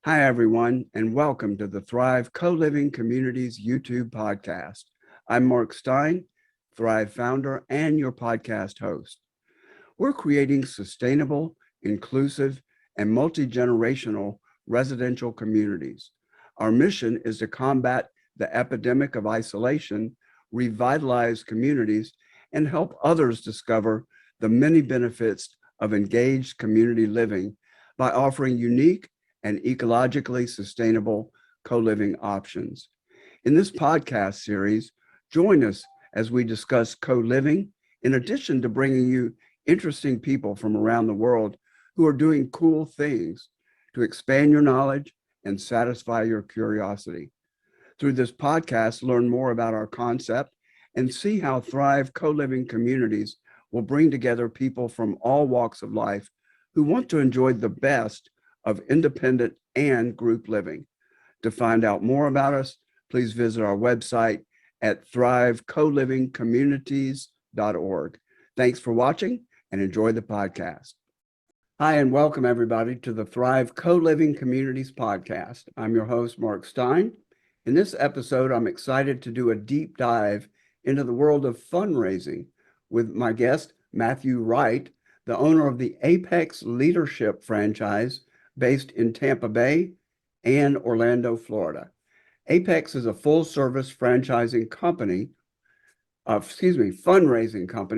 Hi, everyone, and welcome to the Thrive Co-Living Communities YouTube podcast. I'm Mark Stein, Thrive founder and your podcast host. We're creating sustainable, inclusive, and multi-generational residential communities. Our mission is to combat the epidemic of isolation, revitalize communities, and help others discover the many benefits of engaged community living by offering unique and ecologically sustainable co-living options. In this podcast series, join us as we discuss co-living, in addition to bringing you interesting people from around the world who are doing cool things to expand your knowledge and satisfy your curiosity. Through this podcast, learn more about our concept and see how Thrive co-living communities will bring together people from all walks of life who want to enjoy the best of independent and group living. To find out more about us, please visit our website at thrivecolivingcommunities.org. Thanks for watching and enjoy the podcast. Hi, and welcome everybody to the Thrive Co-Living Communities podcast. I'm your host, Mark Stein. In this episode, I'm excited to do a deep dive into the world of fundraising with my guest, Matthew Wright, the owner of the Apex Leadership franchise based in Tampa Bay and Orlando, Florida. Apex is a full-service fundraising company.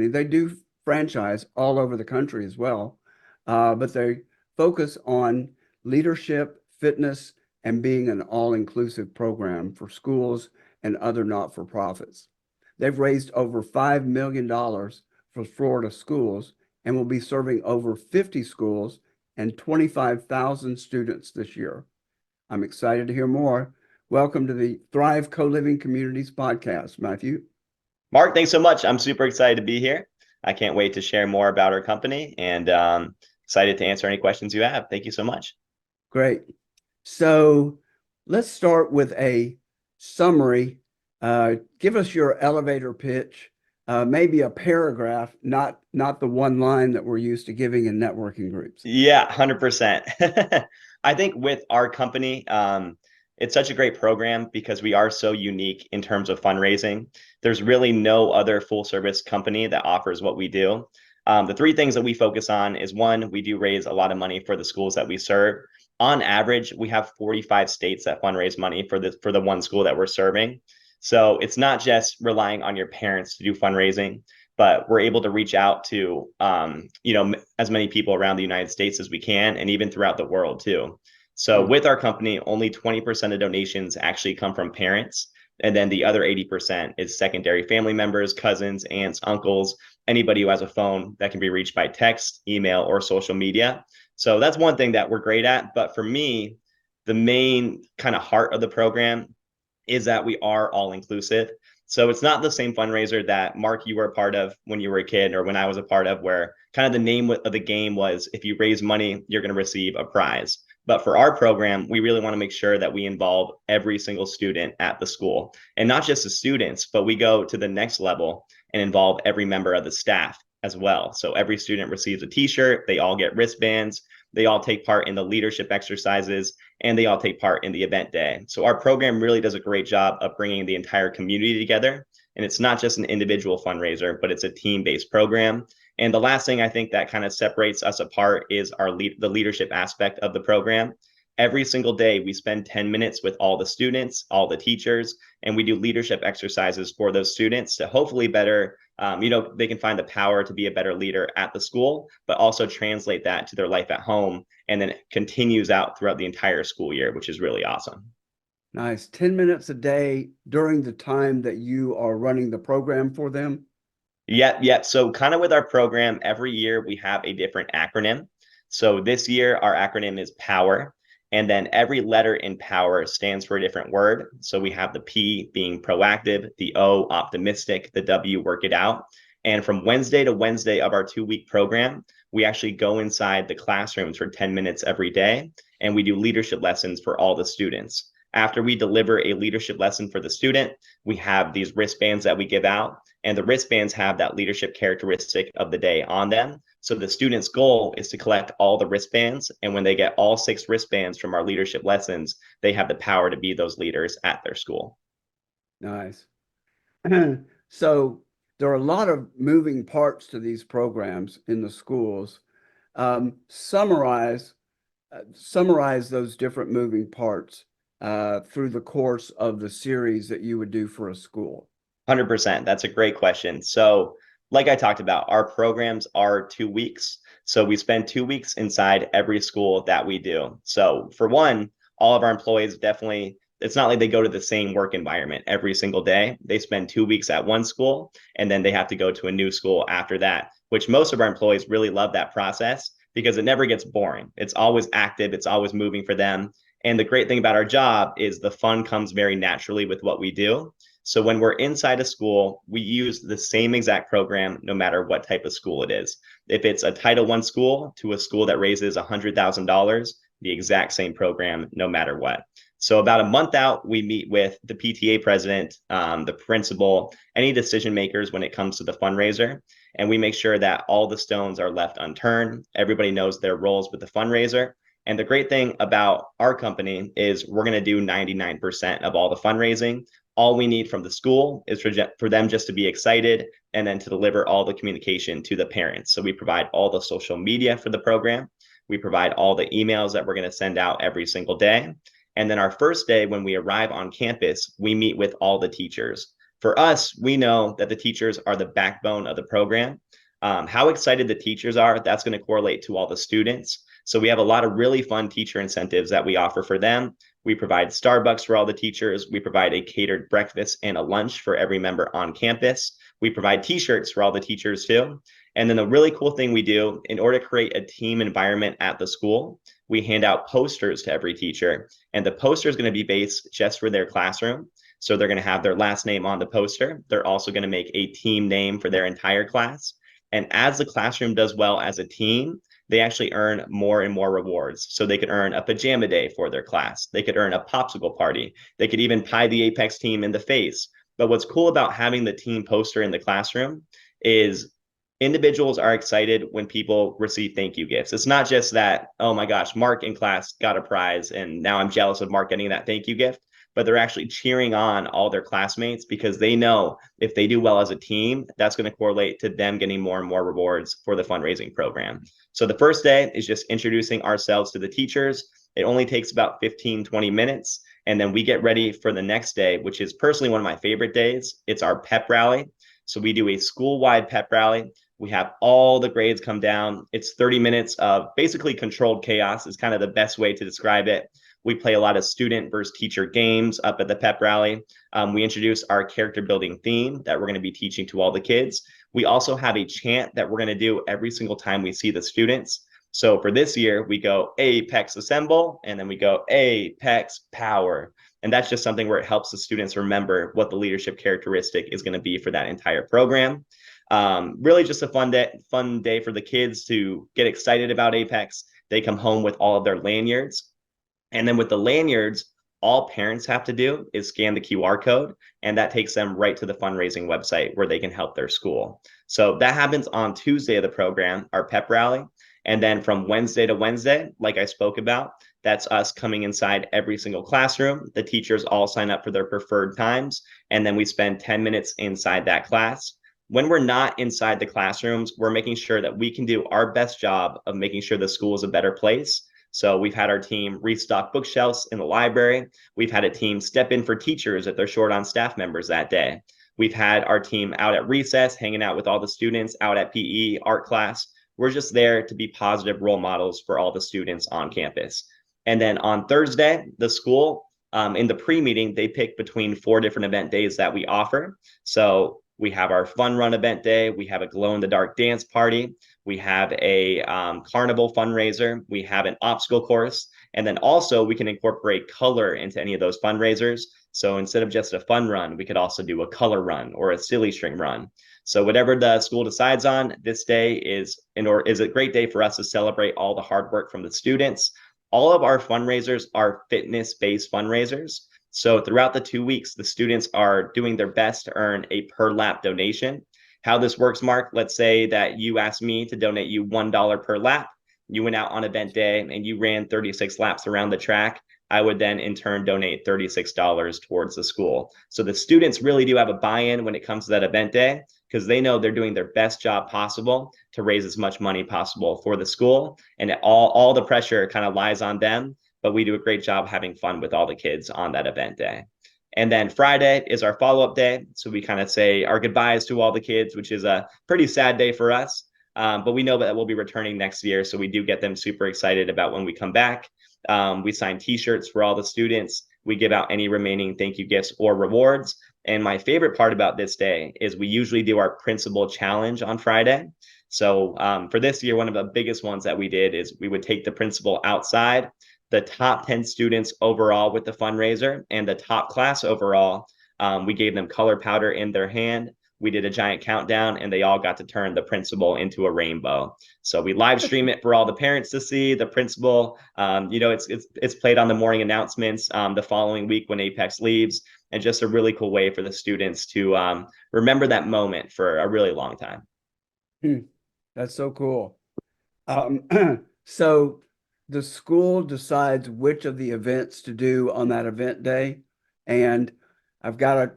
They do franchise all over the country as well, but they focus on leadership, fitness, and being an all-inclusive program for schools and other not-for-profits. They've raised over $5 million for Florida schools and will be serving over 50 schools and 25,000 students this year. I'm excited to hear more. Welcome to the Thrive Co-Living Communities podcast, Matthew. Mark, thanks so much. I'm super excited to be here. I can't wait to share more about our company and excited to answer any questions you have. Thank you so much. Great. So let's start with a summary. Give us your elevator pitch, maybe a paragraph, not the one line that we're used to giving in networking groups. Yeah, 100%. I think with our company, it's such a great program because we are so unique in terms of fundraising. There's really no other full service company that offers what we do. The three things that we focus on is one, we do raise a lot of money for the schools that we serve. On average, we have 45 states that fundraise money for the one school that we're serving. So it's not just relying on your parents to do fundraising, but we're able to reach out to as many people around the United States as we can, and even throughout the world too. So with our company, only 20% of donations actually come from parents. And then the other 80% is secondary family members, cousins, aunts, uncles, anybody who has a phone that can be reached by text, email, or social media. So that's one thing that we're great at. But for me, the main kind of heart of the program is that we are all inclusive. So it's not the same fundraiser that Mark, you were a part of when you were a kid, or when I was a part of, where kind of the name of the game was, if you raise money, you're going to receive a prize. But for our program, we really want to make sure that we involve every single student at the school, and not just the students, but we go to the next level and involve every member of the staff as well. So every student receives a t-shirt, they all get wristbands, they all take part in the leadership exercises, and they all take part in the event day. So our program really does a great job of bringing the entire community together. And it's not just an individual fundraiser, but it's a team-based program. And the last thing I think that kind of separates us apart is the leadership aspect of the program. Every single day, we spend 10 minutes with all the students, all the teachers, and we do leadership exercises for those students to hopefully better, they can find the power to be a better leader at the school, but also translate that to their life at home, and then it continues out throughout the entire school year, which is really awesome. Nice. 10 minutes a day during the time that you are running the program for them? Yeah. So kind of with our program, every year we have a different acronym. So this year, our acronym is POWER. And then every letter in POWER stands for a different word. So we have the P being proactive, the O optimistic, the W work it out. And from Wednesday to Wednesday of our 2-week program, we actually go inside the classrooms for 10 minutes every day. And we do leadership lessons for all the students. After we deliver a leadership lesson for the student, we have these wristbands that we give out, and the wristbands have that leadership characteristic of the day on them. So the student's goal is to collect all the wristbands, and when they get all 6 wristbands from our leadership lessons, they have the power to be those leaders at their school. Nice. So there are a lot of moving parts to these programs in the schools. Summarize those different moving parts through the course of the series that you would do for a school. 100%. That's a great question. So, like I talked about, our programs are 2 weeks. So, we spend 2 weeks inside every school that we do. So, for one, all of our employees definitely, it's not like they go to the same work environment every single day. They spend 2 weeks at one school and then they have to go to a new school after that, which most of our employees really love that process because it never gets boring. It's always active, it's always moving for them. And the great thing about our job is the fun comes very naturally with what we do. So when we're inside a school, we use the same exact program no matter what type of school it is. If it's a Title I school to a school that raises $100,000, the exact same program no matter what. So about a month out, we meet with the PTA president, the principal, any decision makers when it comes to the fundraiser. And we make sure that all the stones are left unturned. Everybody knows their roles with the fundraiser. And the great thing about our company is we're going to do 99% of all the fundraising. All we need from the school is for them just to be excited and then to deliver all the communication to the parents. So we provide all the social media for the program. We provide all the emails that we're going to send out every single day. And then our first day, when we arrive on campus, we meet with all the teachers. For us, we know that the teachers are the backbone of the program. How excited the teachers are, that's going to correlate to all the students. So we have a lot of really fun teacher incentives that we offer for them. We provide Starbucks for all the teachers. We provide a catered breakfast and a lunch for every member on campus. We provide t-shirts for all the teachers too. And then the really cool thing we do, in order to create a team environment at the school, we hand out posters to every teacher. And the poster is going to be based just for their classroom. So they're going to have their last name on the poster. They're also going to make a team name for their entire class. And as the classroom does well as a team, they actually earn more and more rewards. So they could earn a pajama day for their class. They could earn a popsicle party. They could even pie the Apex team in the face. But what's cool about having the team poster in the classroom is individuals are excited when people receive thank you gifts. It's not just that, oh my gosh, Mark in class got a prize and now I'm jealous of Mark getting that thank you gift. But they're actually cheering on all their classmates because they know if they do well as a team, that's going to correlate to them getting more and more rewards for the fundraising program. So the first day is just introducing ourselves to the teachers. It only takes about 15, 20 minutes. And then we get ready for the next day, which is personally one of my favorite days. It's our pep rally. So we do a school-wide pep rally. We have all the grades come down. It's 30 minutes of basically controlled chaos is kind of the best way to describe it. We play a lot of student versus teacher games up at the pep rally. We introduce our character building theme that we're going to be teaching to all the kids. We also have a chant that we're going to do every single time we see the students. So for this year, we go Apex Assemble, and then we go Apex Power. And that's just something where it helps the students remember what the leadership characteristic is going to be for that entire program. Really just a fun day for the kids to get excited about Apex. They come home with all of their lanyards. And then with the lanyards, all parents have to do is scan the QR code, and that takes them right to the fundraising website where they can help their school. So that happens on Tuesday of the program, our pep rally. And then from Wednesday to Wednesday, like I spoke about, that's us coming inside every single classroom. The teachers all sign up for their preferred times, and then we spend 10 minutes inside that class. When we're not inside the classrooms, we're making sure that we can do our best job of making sure the school is a better place. So we've had our team restock bookshelves in the library. We've had a team step in for teachers if they're short on staff members that day. We've had our team out at recess, hanging out with all the students, out at PE, art class. We're just there to be positive role models for all the students on campus. And then on Thursday, the school, in the pre-meeting, they pick between 4 different event days that we offer. So we have our fun run event day. We have a glow-in-the-dark dance party. We have a carnival fundraiser. We have an obstacle course. And then also we can incorporate color into any of those fundraisers. So instead of just a fun run, we could also do a color run or a silly string run. So whatever the school decides on, this day is a great day for us to celebrate all the hard work from the students. all of our fundraisers are fitness-based fundraisers. So throughout the 2 weeks, the students are doing their best to earn a per lap donation. How this works, Mark, let's say that you asked me to donate you $1 per lap. You went out on event day and you ran 36 laps around the track. I would then in turn donate $36 towards the school. So the students really do have a buy-in when it comes to that event day, because they know they're doing their best job possible to raise as much money possible for the school. And all the pressure kind of lies on them, but we do a great job having fun with all the kids on that event day. And then Friday is our follow-up day. So we kind of say our goodbyes to all the kids, which is a pretty sad day for us. But we know that we'll be returning next year. So we do get them super excited about when we come back. We sign t-shirts for all the students. We give out any remaining thank you gifts or rewards. And my favorite part about this day is we usually do our principal challenge on Friday. So for this year, one of the biggest ones that we did is we would take the principal outside, the top 10 students overall with the fundraiser and the top class overall. We gave them color powder in their hand. We did a giant countdown and they all got to turn the principal into a rainbow. So we live stream it for all the parents to see. The principal, it's played on the morning announcements the following week when Apex leaves, and just a really cool way for the students to remember that moment for a really long time. That's so cool. So the school decides which of the events to do on that event day. And I've got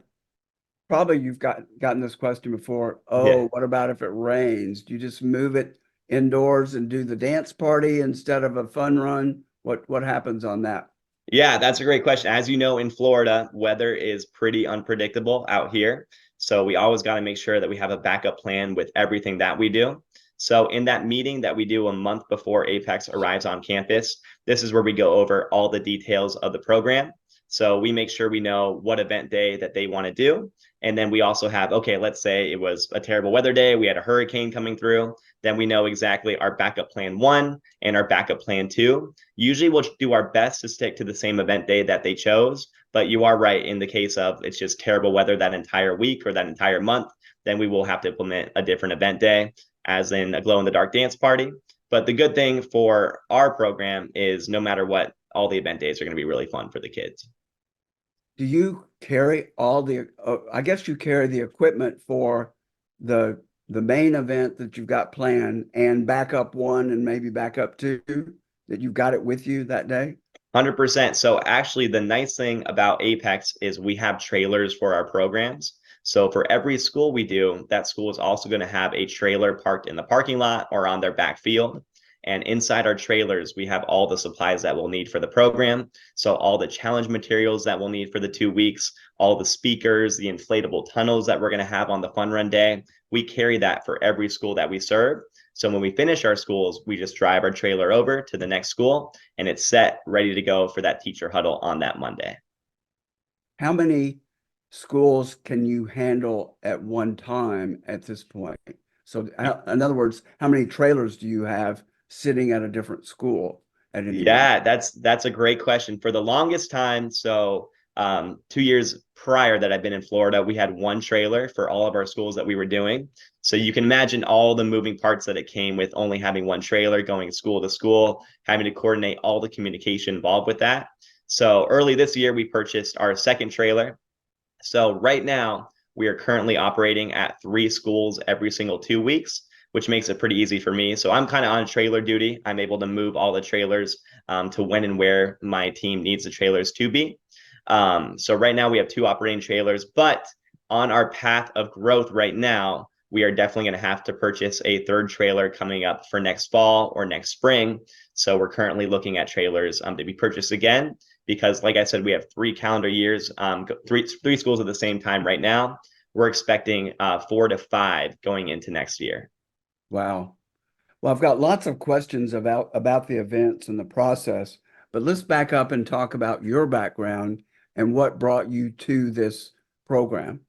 probably you've gotten this question before. Oh, Yeah. what about if it rains? Do you just move it indoors and do the dance party instead of a fun run? What happens on that? Yeah, that's a great question. As you know, in Florida, weather is pretty unpredictable out here. So we always got to make sure that we have a backup plan with everything that we do. So in that meeting that we do a month before Apex arrives on campus, this is where we go over all the details of the program. So we make sure we know what event day that they want to do. And then we also have, okay, let's say it was a terrible weather day, we had a hurricane coming through, then we know exactly our backup plan 1 and our backup plan 2. Usually we'll do our best to stick to the same event day that they chose, but you are right, in the case of it's just terrible weather that entire week or that entire month, then we will have to implement a different event day, as in a glow-in-the-dark dance party. But the good thing for our program is no matter what, all the event days are going to be really fun for the kids. Do you carry all the, I guess you carry the equipment for the main event that you've got planned and backup 1 and maybe backup 2, that you've got it with you that day? 100%. So actually, the nice thing about Apex is we have trailers for our programs. So for every school we do, that school is also going to have a trailer parked in the parking lot or on their back field. And inside our trailers, we have all the supplies that we'll need for the program. So all the challenge materials that we'll need for the 2 weeks, all the speakers, the inflatable tunnels that we're going to have on the fun run day. We carry that for every school that we serve. So when we finish our schools, we just drive our trailer over to the next school and it's set, ready to go for that teacher huddle on that Monday. How many schools can you handle at one time at this point? So in other words, how many trailers do you have sitting at a different school at any one? Yeah, that's a great question. For the longest time, so 2 years prior that I've been in Florida, we had one trailer for all of our schools that we were doing. So you can imagine all the moving parts that it came with only having one trailer, going school to school, having to coordinate all the communication involved with that. So early this year, we purchased our second trailer. So right now, we are currently operating at 3 schools every single 2 weeks, which makes it pretty easy for me. So I'm kind of on trailer duty. I'm able to move all the trailers to when and where my team needs the trailers to be. So right now we have 2 operating trailers, but on our path of growth right now, we are definitely going to have to purchase a 3rd trailer coming up for next fall or next spring. So we're currently looking at trailers to be purchased again, because like I said, we have 3 calendar years, three schools at the same time right now. We're expecting 4 to 5 going into next year. Wow. Well, I've got lots of questions about the events and the process, but let's back up and talk about your background and what brought you to this program.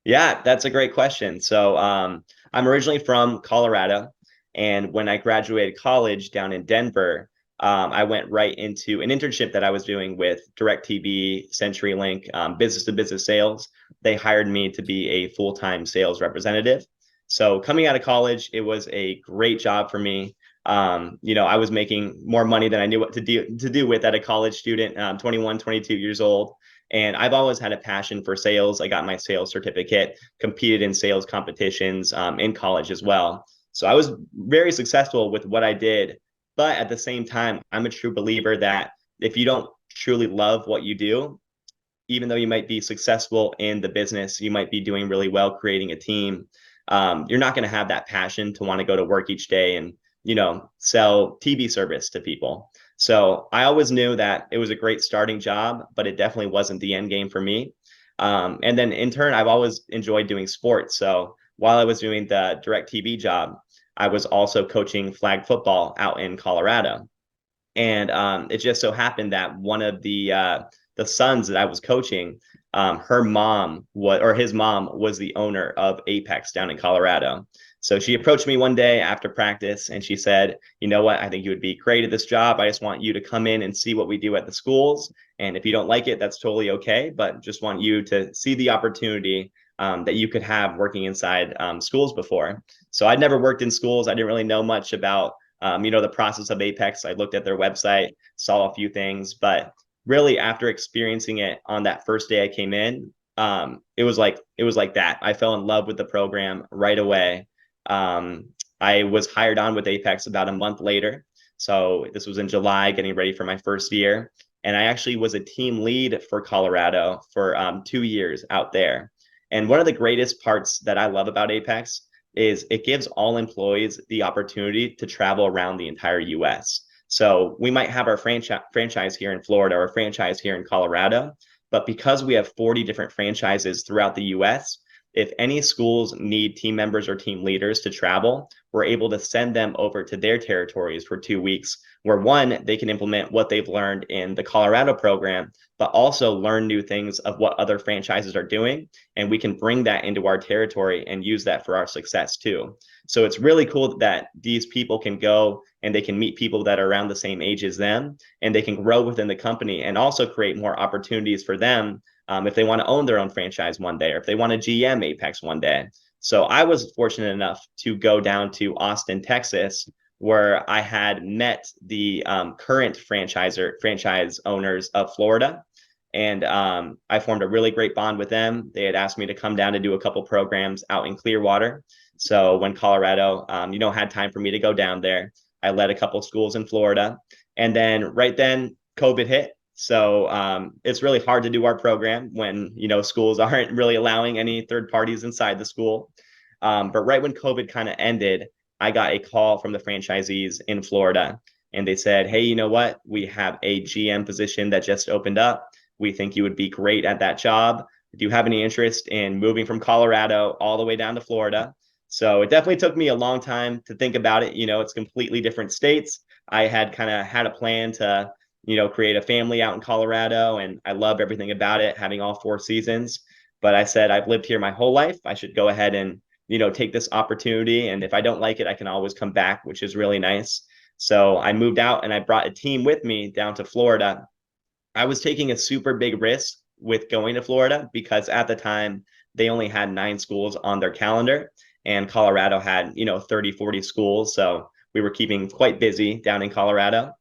Yeah, that's a great question. So I'm originally from Colorado, and when I graduated college down in Denver, I went right into an internship that I was doing with DirecTV, CenturyLink, business-to-business sales. They hired me to be a full-time sales representative. So coming out of college, it was a great job for me. I was making more money than I knew what to do with at a college student, 21, 22 years old. And I've always had a passion for sales. I got my sales certificate, competed in sales competitions in college as well. So I was very successful with what I did. But at the same time, I'm a true believer that if you don't truly love what you do, even though you might be successful in the business, you might be doing really well creating a team. You're not going to have that passion to want to go to work each day and, sell TV service to people. So I always knew that it was a great starting job, but it definitely wasn't the end game for me. And then in turn, I've always enjoyed doing sports. So while I was doing the direct TV job, I was also coaching flag football out in Colorado. And it just so happened that one of the sons that I was coaching, her mom was, or his mom was the owner of Apex down in Colorado. So she approached me one day after practice and she said, you know what, I think you would be great at this job. I just want you to come in and see what we do at the schools. And if you don't like it, that's totally okay. But just want you to see the opportunity that you could have working inside schools before. So I'd never worked in schools. I didn't really know much about the process of Apex. I looked at their website, saw a few things, but really after experiencing it on that first day I came in, it was like that. I fell in love with the program right away. I was hired on with Apex about a month later. So this was in July, getting ready for my first year. And I actually was a team lead for Colorado for 2 years out there. And one of the greatest parts that I love about Apex is it gives all employees the opportunity to travel around the entire US. So we might have our franchise here in Florida or franchise here in Colorado, but because we have 40 different franchises throughout the US, if any schools need team members or team leaders to travel, we're able to send them over to their territories for 2 weeks, where one, they can implement what they've learned in the Colorado program, but also learn new things of what other franchises are doing. And we can bring that into our territory and use that for our success too. So it's really cool that these people can go and they can meet people that are around the same age as them, and they can grow within the company and also create more opportunities for them if they want to own their own franchise one day, or if they want to GM Apex one day. So I was fortunate enough to go down to Austin, Texas, where I had met the current franchise owners of Florida. And I formed a really great bond with them. They had asked me to come down to do a couple programs out in Clearwater. So when Colorado, had time for me to go down there, I led a couple schools in Florida. And then right then, COVID hit. So it's really hard to do our program when, schools aren't really allowing any third parties inside the school. But right when COVID kind of ended, I got a call from the franchisees in Florida, and they said, hey, you know what? We have a GM position that just opened up. We think you would be great at that job. Do you have any interest in moving from Colorado all the way down to Florida? So it definitely took me a long time to think about it. It's completely different states. I had kind of had a plan to create a family out in Colorado, and I love everything about it, having all 4 seasons. But I said, I've lived here my whole life. I should go ahead and, take this opportunity. And if I don't like it, I can always come back, which is really nice. So I moved out and I brought a team with me down to Florida. I was taking a super big risk with going to Florida because at the time they only had 9 schools on their calendar, and Colorado had, 30, 40 schools. So we were keeping quite busy down in Colorado.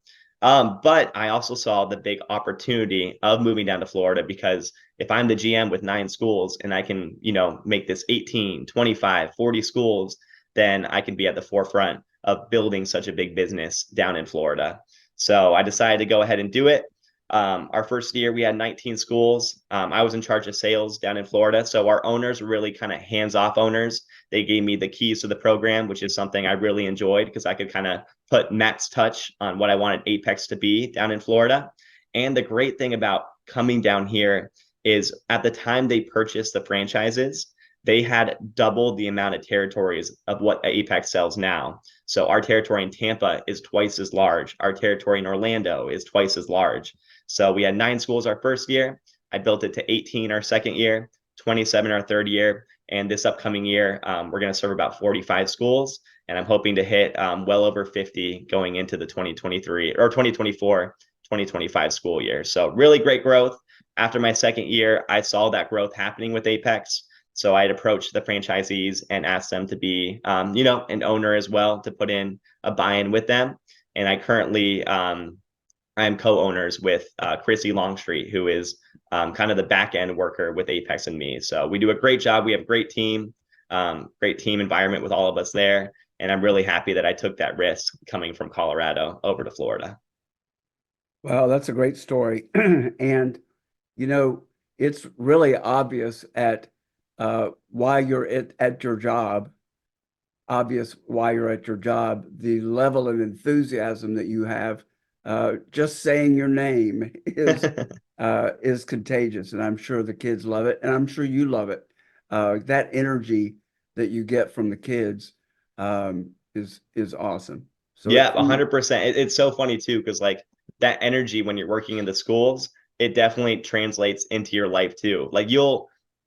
But I also saw the big opportunity of moving down to Florida, because if I'm the GM with 9 schools and I can, make this 18, 25, 40 schools, then I can be at the forefront of building such a big business down in Florida. So I decided to go ahead and do it. Our first year, we had 19 schools. I was in charge of sales down in Florida. So our owners were really kind of hands-off owners. They gave me the keys to the program, which is something I really enjoyed because I could kind of put Matt's touch on what I wanted Apex to be down in Florida. And the great thing about coming down here is at the time they purchased the franchises, they had doubled the amount of territories of what Apex sells now. So our territory in Tampa is twice as large. Our territory in Orlando is twice as large. So we had 9 schools our first year. I built it to 18 our second year, 27 our third year. And this upcoming year, we're going to serve about 45 schools. And I'm hoping to hit well over 50 going into the 2023 or 2024, 2025 school year. So really great growth. After my second year, I saw that growth happening with Apex. So I had approached the franchisees and asked them to be, an owner as well, to put in a buy-in with them. And I currently, I am co-owners with Chrissy Longstreet, who is kind of the back end worker with Apex and me. So we do a great job. We have a great team environment with all of us there. And I'm really happy that I took that risk coming from Colorado over to Florida. Well, that's a great story. And, you know, it's really obvious why you're at your job, obvious why you're at your job, the level of enthusiasm that you have. Just saying your name is contagious, and I'm sure the kids love it, and I'm sure you love it. That energy that you get from the kids is awesome. So Yeah, 100%. It's so funny too, because like that energy when you're working in the schools, it definitely translates into your life too.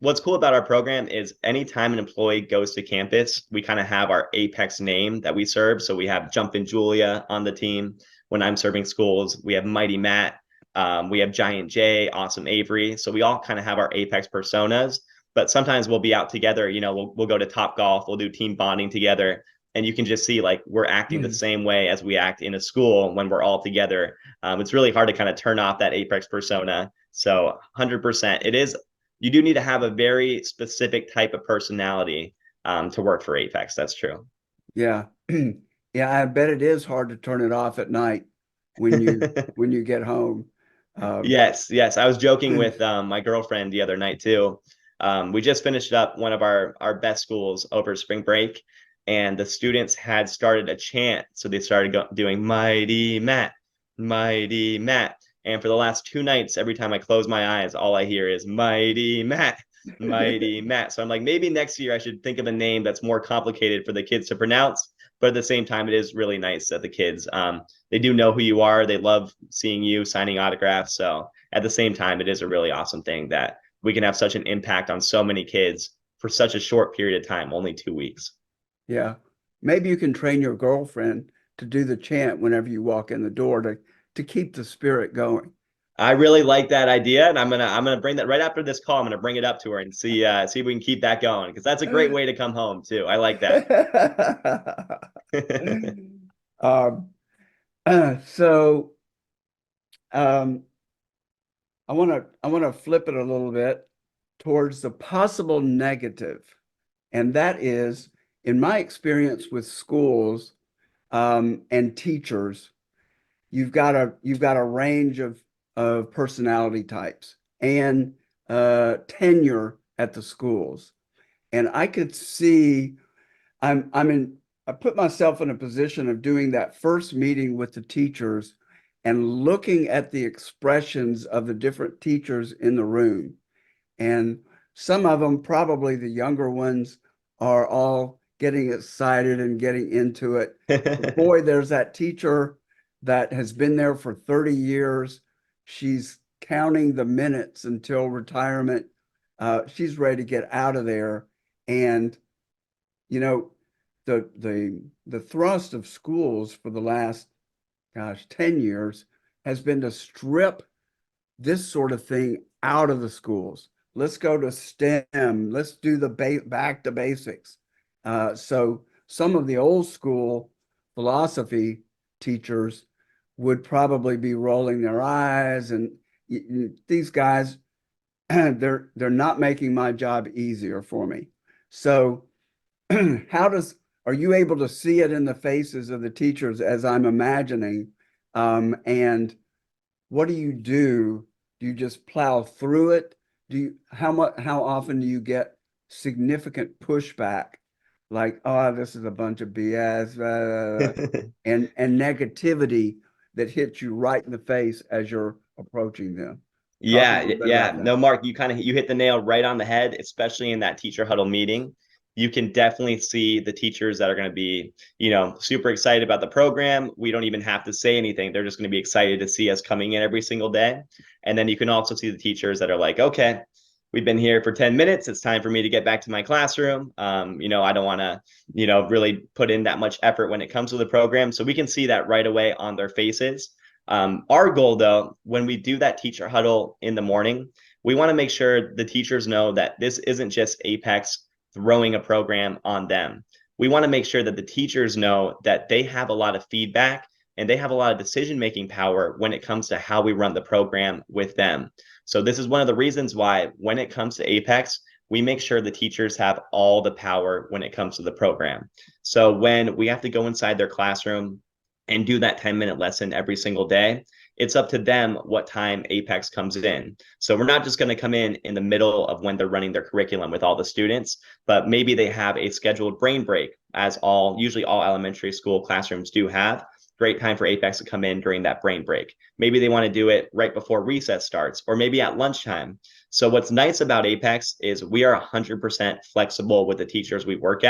What's cool about our program is anytime an employee goes to campus, we kind of have our Apex name that we serve. So we have Jumpin' Julia on the team when I'm serving schools. We have Mighty Matt. We have Giant J, Awesome Avery. So we all kind of have our Apex personas, but sometimes we'll be out together. We'll go to Top Golf. We'll do team bonding together, and you can just see like we're acting the same way as we act in a school when we're all together. It's really hard to kind of turn off that Apex persona. So 100%, you do need to have a very specific type of personality to work for Apex. That's true. Yeah. Yeah, I bet it is hard to turn it off at night when you get home. Yes. I was joking with my girlfriend the other night too. We just finished up one of our best schools over spring break, and the students had started a chant. So they started doing Mighty Matt, Mighty Matt. And for the last 2 nights, every time I close my eyes, all I hear is Mighty Matt, Mighty Matt. So I'm like, maybe next year I should think of a name that's more complicated for the kids to pronounce. But at the same time, it is really nice that the kids, they do know who you are. They love seeing you signing autographs. So at the same time, it is a really awesome thing that we can have such an impact on so many kids for such a short period of time, only 2 weeks. Yeah. Maybe you can train your girlfriend to do the chant whenever you walk in the door to keep the spirit going. I really like that idea, and I'm gonna bring that right after this call. I'm gonna bring it up to her and see if we can keep that going, because that's a great way to come home too. I like that. Um, so um, I want to flip it a little bit towards the possible negative, and that is, in my experience with schools and teachers, you've got a range of personality types and tenure at the schools, and I could see I put myself in a position of doing that first meeting with the teachers and looking at the expressions of the different teachers in the room. And some of them, probably the younger ones, are all getting excited and getting into it. But boy, there's that teacher that has been there for 30 years. She's counting the minutes until retirement. She's ready to get out of there. And, you know, the thrust of schools for the last, 10 years has been to strip this sort of thing out of the schools. Let's go to STEM. Let's do the back to basics. So some of the old school philosophy teachers would probably be rolling their eyes, and these guys, they're not making my job easier for me. So are you able to see it in the faces of the teachers as I'm imagining? And what do you do? Do you just plow through it? How often do you get significant pushback? Like, oh, this is a bunch of BS, and negativity that hits you right in the face as you're approaching them. Talk a little bit Yeah. about that. No, Mark, you hit the nail right on the head, especially in that teacher huddle meeting. You can definitely see the teachers that are going to be, super excited about the program. We don't even have to say anything. They're just going to be excited to see us coming in every single day. And then you can also see the teachers that are like, okay, we've been here for 10 minutes. It's time for me to get back to my classroom. I don't want to, really put in that much effort when it comes to the program. So we can see that right away on their faces. Our goal, though, when we do that teacher huddle in the morning, We want to make sure the teachers know that this isn't just Apex throwing a program on them. We want to make sure that the teachers know that they have a lot of feedback and they have a lot of decision-making power when it comes to how we run the program with them. So this is one of the reasons why when it comes to Apex, we make sure the teachers have all the power when it comes to the program. So when we have to go inside their classroom and do that 10-minute lesson every single day, it's up to them what time Apex comes in. So we're not just going to come in the middle of when they're running their curriculum with all the students, but maybe they have a scheduled brain break, as usually all elementary school classrooms do have. Great time for Apex to come in during that brain break. Maybe they want to do it right before recess starts, or maybe at lunchtime. So what's nice about Apex is we are 100% flexible with the teachers we work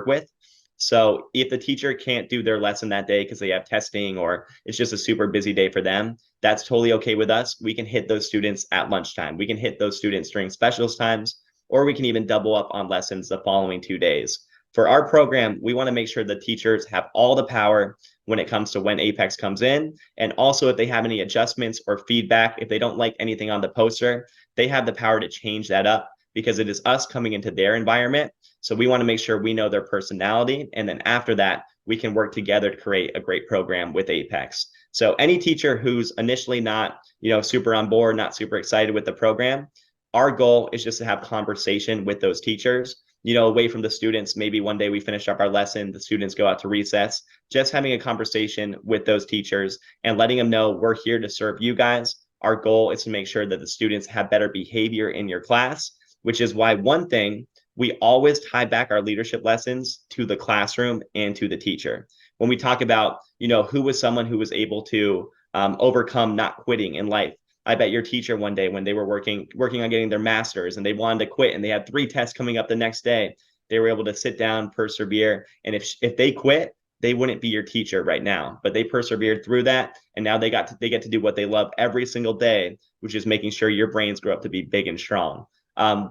with. So if the teacher can't do their lesson that day because they have testing or it's just a super busy day for them, that's totally okay with us. We can hit those students at lunchtime. We can hit those students during specials times, or we can even double up on lessons the following 2 days. For our program, we want to make sure the teachers have all the power when it comes to when Apex comes in. And also if they have any adjustments or feedback, if they don't like anything on the poster, they have the power to change that up because it is us coming into their environment. So we want to make sure we know their personality. And then after that, we can work together to create a great program with Apex. So any teacher who's initially not, super on board, not super excited with the program, our goal is just to have conversation with those teachers, away from the students. Maybe one day we finish up our lesson, the students go out to recess, just having a conversation with those teachers and letting them know we're here to serve you guys. Our goal is to make sure that the students have better behavior in your class, which is why one thing, we always tie back our leadership lessons to the classroom and to the teacher. When we talk about, who was someone who was able to overcome not quitting in life, I bet your teacher one day when they were working on getting their master's and they wanted to quit and they had 3 tests coming up the next day, they were able to sit down, persevere. And if they quit, they wouldn't be your teacher right now, but they persevered through that. And now they get to do what they love every single day, which is making sure your brains grow up to be big and strong.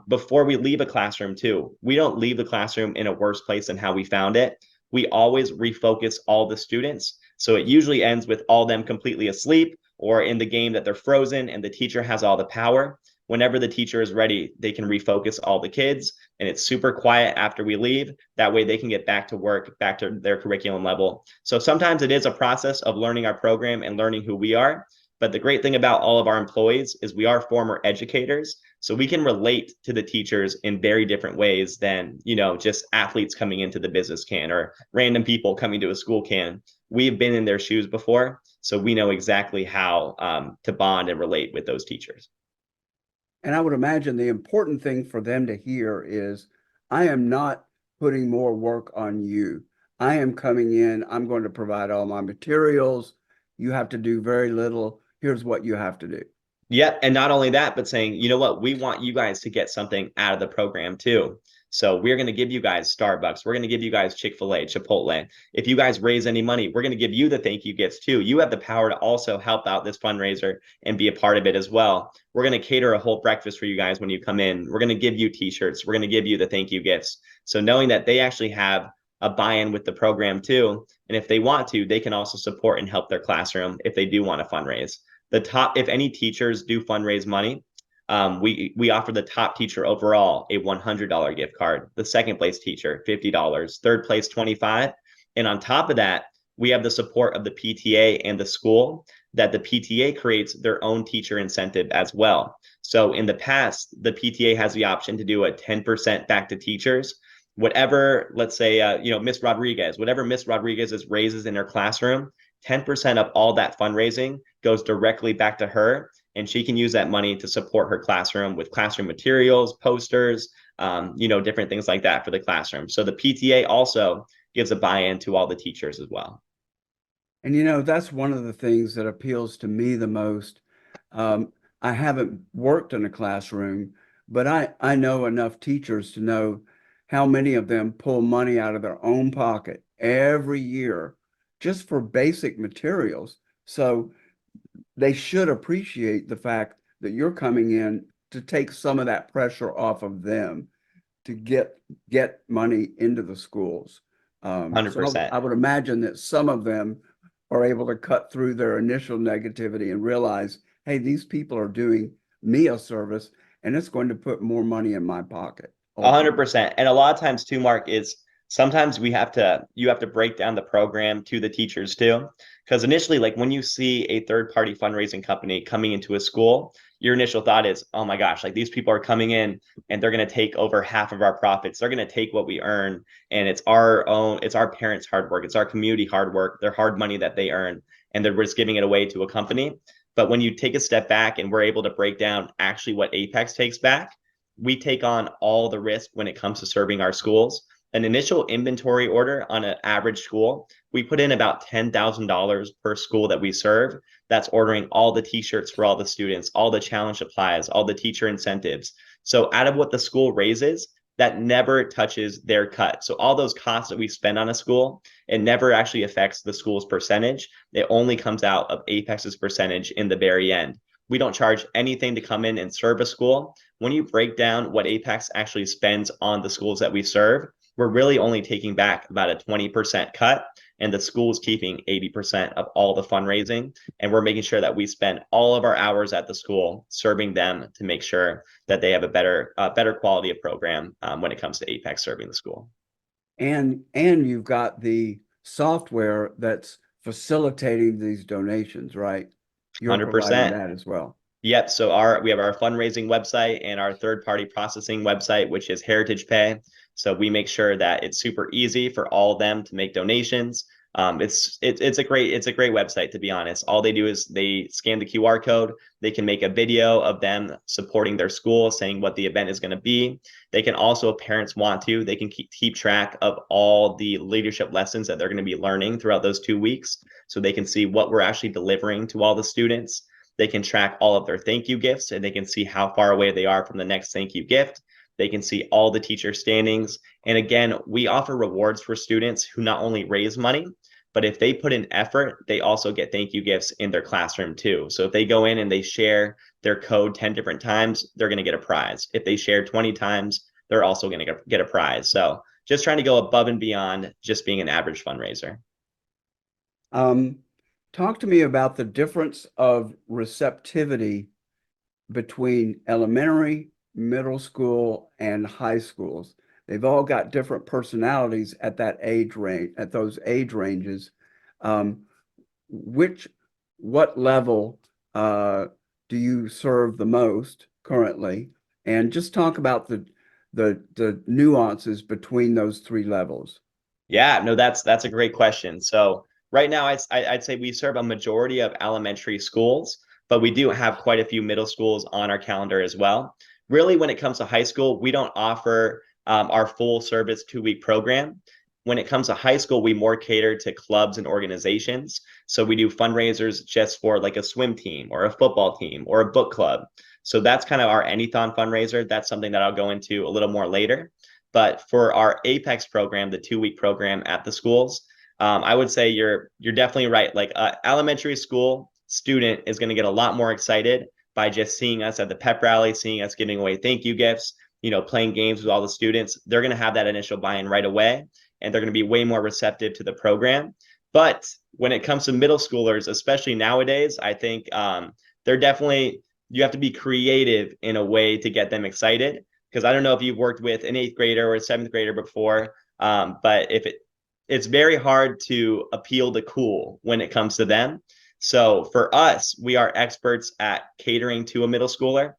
Before we leave a classroom too, we don't leave the classroom in a worse place than how we found it. We always refocus all the students. So it usually ends with all them completely asleep or in the game that they're frozen and the teacher has all the power. Whenever the teacher is ready, they can refocus all the kids and it's super quiet after we leave. That way they can get back to work, back to their curriculum level. So sometimes it is a process of learning our program and learning who we are. But the great thing about all of our employees is we are former educators. So we can relate to the teachers in very different ways than, just athletes coming into the business can or random people coming to a school can. We've been in their shoes before, so we know exactly how to bond and relate with those teachers. And I would imagine the important thing for them to hear is, I am not putting more work on you. I am coming in, I'm going to provide all my materials. You have to do very little. Here's what you have to do. Yeah, and not only that, but saying, you know what, we want you guys to get something out of the program too. So we're going to give you guys Starbucks. We're going to give you guys Chick-fil-A, Chipotle. If you guys raise any money, we're going to give you the thank you gifts too. You have the power to also help out this fundraiser and be a part of it as well. We're going to cater a whole breakfast for you guys when you come in. We're going to give you t-shirts. We're going to give you the thank you gifts. So knowing that they actually have a buy-in with the program too. And if they want to, they can also support and help their classroom if they do want to fundraise. If any teachers do fundraise money, we offer the top teacher overall a $100 gift card, the second place teacher $50, third place $25, and on top of that, we have the support of the PTA and the school that the PTA creates their own teacher incentive as well. So in the past, the PTA has the option to do a 10% back to teachers. Whatever, let's say, Miss Rodriguez's raises in her classroom, 10% of all that fundraising goes directly back to her, and she can use that money to support her classroom with classroom materials, posters, different things like that for the classroom. So the PTA also gives a buy-in to all the teachers as well. And that's one of the things that appeals to me the most. I haven't worked in a classroom, but I know enough teachers to know how many of them pull money out of their own pocket every year just for basic materials. So they should appreciate the fact that you're coming in to take some of that pressure off of them to get money into the schools. So 100%. I would imagine that some of them are able to cut through their initial negativity and realize, hey, these people are doing me a service and it's going to put more money in my pocket. 100%. And a lot of times too, Mark, is sometimes you have to break down the program to the teachers too. Because initially, like when you see a third party fundraising company coming into a school, your initial thought is, oh my gosh, like these people are coming in and they're going to take over half of our profits. They're going to take what we earn. And it's our parents' hard work. It's our community hard work, their hard money that they earn. And they're just giving it away to a company. But when you take a step back and we're able to break down actually what Apex takes back, we take on all the risk when it comes to serving our schools. An initial inventory order on an average school, we put in about $10,000 per school that we serve. That's ordering all the t-shirts for all the students, all the challenge supplies, all the teacher incentives. So out of what the school raises, that never touches their cut. So all those costs that we spend on a school, it never actually affects the school's percentage. It only comes out of Apex's percentage in the very end. We don't charge anything to come in and serve a school. When you break down what Apex actually spends on the schools that we serve, we're really only taking back about a 20% cut, and the school's keeping 80% of all the fundraising. And we're making sure that we spend all of our hours at the school serving them to make sure that they have a better quality of program when it comes to Apex serving the school. And you've got the software that's facilitating these donations, right? You're providing 100%. that as well. Yep. So we have our fundraising website and our third-party processing website, which is Heritage Pay. So we make sure that it's super easy for all of them to make donations. It's a great website, to be honest. All they do is they scan the QR code. They can make a video of them supporting their school, saying what the event is going to be. They can also, if parents want to, they can keep track of all the leadership lessons that they're going to be learning throughout those 2 weeks, so they can see what we're actually delivering to all the students. They can track all of their thank you gifts, and they can see how far away they are from the next thank you gift. They can see all the teacher standings. And again, we offer rewards for students who not only raise money, but if they put in effort, they also get thank you gifts in their classroom too. So if they go in and they share their code 10 different times, they're going to get a prize. If they share 20 times, they're also going to get a prize. So just trying to go above and beyond just being an average fundraiser. Talk to me about the difference of receptivity between elementary, middle school, and high schools. They've all got different personalities at that age range, at those age ranges. What level do you serve the most currently? And just talk about the nuances between those three levels. Yeah, no, that's a great question. So right now, I'd say we serve a majority of elementary schools, but we do have quite a few middle schools on our calendar as well. Really, when it comes to high school, we don't offer our full service 2-week program. When it comes to high school, we more cater to clubs and organizations. So we do fundraisers just for like a swim team or a football team or a book club. So that's kind of our Anython fundraiser. That's something that I'll go into a little more later. But for our Apex program, the 2-week program at the schools, I would say you're definitely right. Like elementary school student is going to get a lot more excited by just seeing us at the pep rally, seeing us giving away thank you gifts, playing games with all the students. They're going to have that initial buy-in right away, and they're going to be way more receptive to the program. But when it comes to middle schoolers, especially nowadays, I think you have to be creative in a way to get them excited. Because I don't know if you've worked with an 8th grader or a 7th grader before, but it's very hard to appeal to cool when it comes to them. So for us, we are experts at catering to a middle schooler.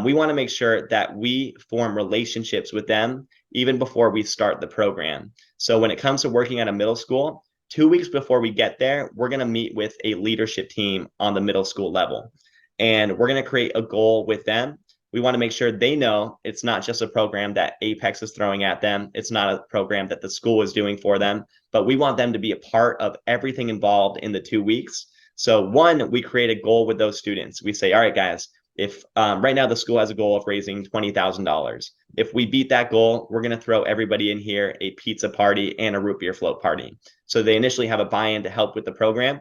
We want to make sure that we form relationships with them even before we start the program. So when it comes to working at a middle school, 2 weeks before we get there, we're going to meet with a leadership team on the middle school level. And we're going to create a goal with them. We want to make sure they know it's not just a program that Apex is throwing at them. It's not a program that the school is doing for them, but we want them to be a part of everything involved in the 2 weeks. So one, we create a goal with those students. We say, all right, guys, if right now the school has a goal of raising $20,000. If we beat that goal, we're going to throw everybody in here a pizza party and a root beer float party. So they initially have a buy-in to help with the program.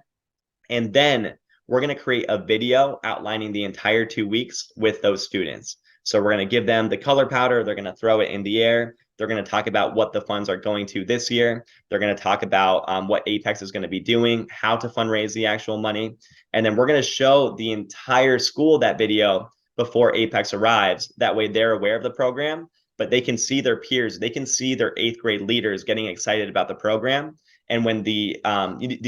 And then we're going to create a video outlining the entire 2 weeks with those students. So we're going to give them the color powder. They're going to throw it in the air. They're going to talk about what the funds are going to this year. They're going to talk about what Apex is going to be doing, how to fundraise the actual money. And then we're going to show the entire school that video before Apex arrives. That way they're aware of the program, but they can see their peers, they can see their 8th grade leaders getting excited about the program. And when the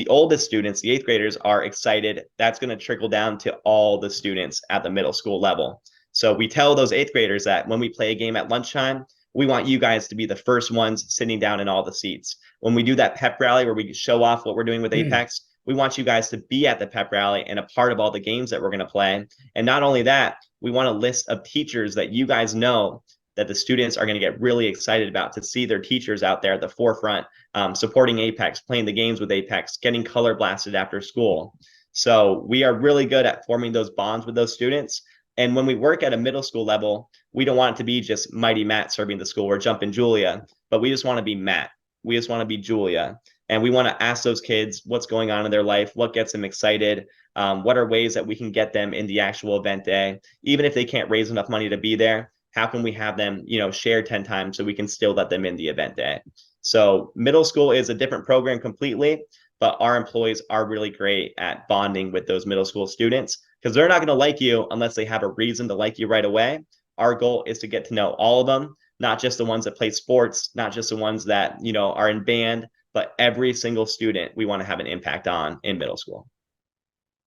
oldest students, the 8th graders, are excited, that's going to trickle down to all the students at the middle school level. So we tell those 8th graders that when we play a game at lunchtime, we want you guys to be the first ones sitting down in all the seats. When we do that pep rally where we show off what we're doing with Apex, we want you guys to be at the pep rally and a part of all the games that we're going to play. And not only that, we want a list of teachers that you guys know that the students are going to get really excited about, to see their teachers out there at the forefront, supporting Apex, playing the games with Apex, getting color blasted after school. So we are really good at forming those bonds with those students. And when we work at a middle school level, we don't want it to be just Mighty Matt serving the school or Jumpin' Julia, but we just want to be Matt. We just want to be Julia. And we want to ask those kids what's going on in their life, what gets them excited, what are ways that we can get them in the actual event day. Even if they can't raise enough money to be there, how can we have them, share 10 times so we can still let them in the event day? So middle school is a different program completely, but our employees are really great at bonding with those middle school students, because they're not going to like you unless they have a reason to like you right away. Our goal is to get to know all of them, not just the ones that play sports, not just the ones that, are in band, but every single student we want to have an impact on in middle school.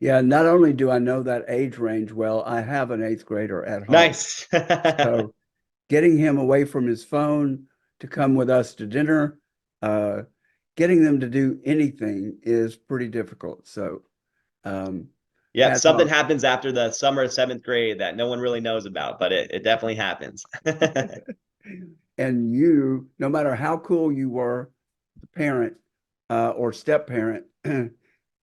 Yeah, not only do I know that age range well, I have an 8th grader at home. Nice. So getting him away from his phone to come with us to dinner, getting them to do anything is pretty difficult. So yeah, something happens after the summer of 7th grade that no one really knows about, but it definitely happens. And you, no matter how cool you were, the parent or step parent 2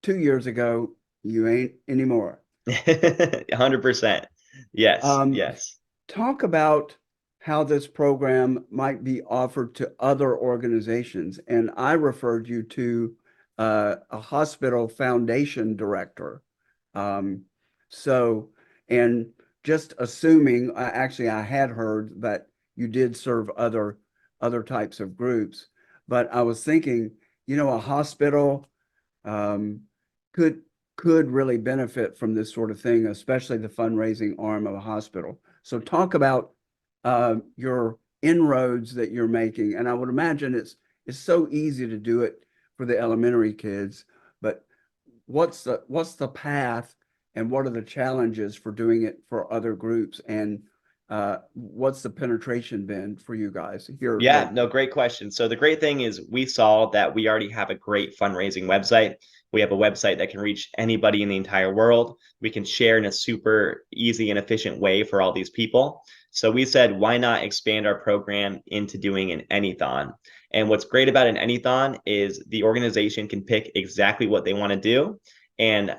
years ago, you ain't anymore. 100%. Yes. Yes. Talk about how this program might be offered to other organizations. And I referred you to a hospital foundation director. And just assuming, actually, I had heard that you did serve other types of groups, but I was thinking, a hospital could really benefit from this sort of thing, especially the fundraising arm of a hospital. So talk about your inroads that you're making. And I would imagine it's so easy to do it for the elementary kids, but what's the path and what are the challenges for doing it for other groups? And what's the penetration been for you guys here? Yeah, no, great question. So the great thing is we saw that we already have a great fundraising website. We have a website that can reach anybody in the entire world. We can share in a super easy and efficient way for all these people. So we said, why not expand our program into doing an anython? And what's great about an anython is the organization can pick exactly what they want to do. And